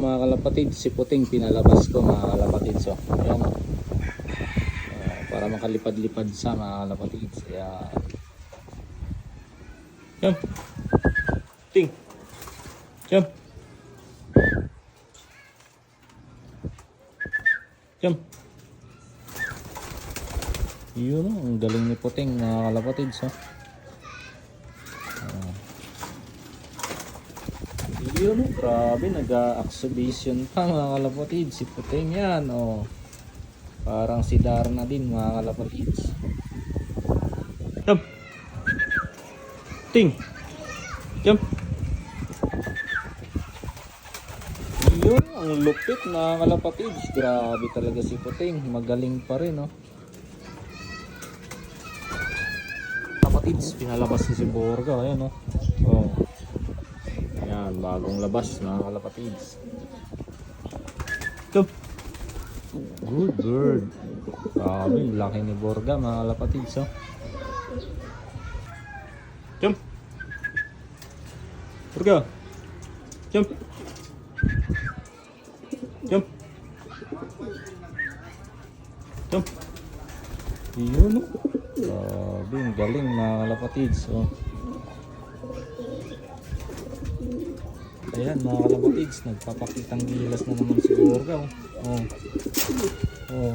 Mga kalapatid, si Puting pinalabas ko mga kalapatid. So, ayan o. Para makalipad-lipad sa mga kalapatid. Ayan. Jump. Puting. Jump. Jump. Yun o, ang galing ni Puting mga kalapatid. So, yun o, grabe, nag-exhibition pa mga kalapatid. Si Puting yan o. Parang si Darna din mga kalapatid. Jump. Puting. Jump. Yun, ang lupit mga kalapatid. Grabe talaga si Puting. Magaling pa rin o. Kalapatids, pinalabas si Borga. Ayan o. Oh. Ayan, bagong labas mga kalapatids. Jump. Good bird. Grabe, laki ni Borga mga kalapatids. Oh. Jump. Borga. Jump. Jump. Jump. Yun o. Grabe, ang galing mga kalapatids. Oh. Ayan mga kalapatids, nagpapakitang gilas na naman si Borga. Oh. Oh.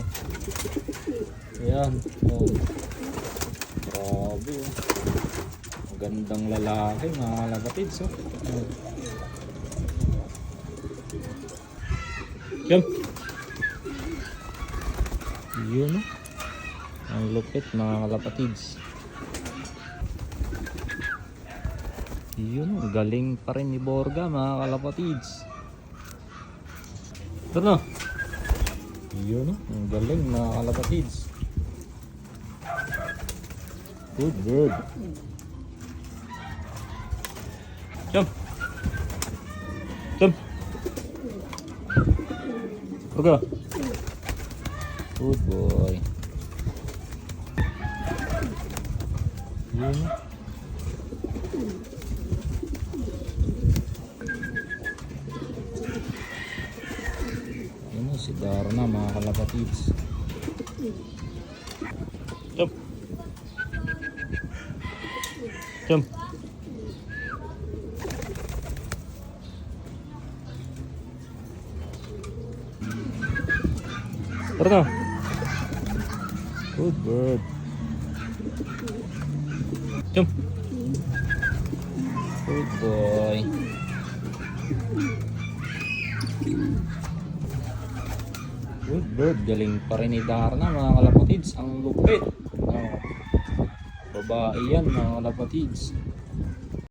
Ayan. Oh. Grabe. Oh. Magandang lalaki mga kalapatids. Oh. Oh. Jump. Yun oh. Ang lupit mga kalapatids. Yun, galing pa rin ni Borga mga kalapatids. Ito na. Yun, ang galing mga kalapatids. Good bird. Jump. Jump. Borga. Good boy. Yun. Si Darna mga kalapatids. Jump. Jump. Darna. Good bird. Jump. Good boy. Good bird, galing pa rin ni Darna mga kalapatids. Ang lupit. Oh. Babae yan mga kalapatids.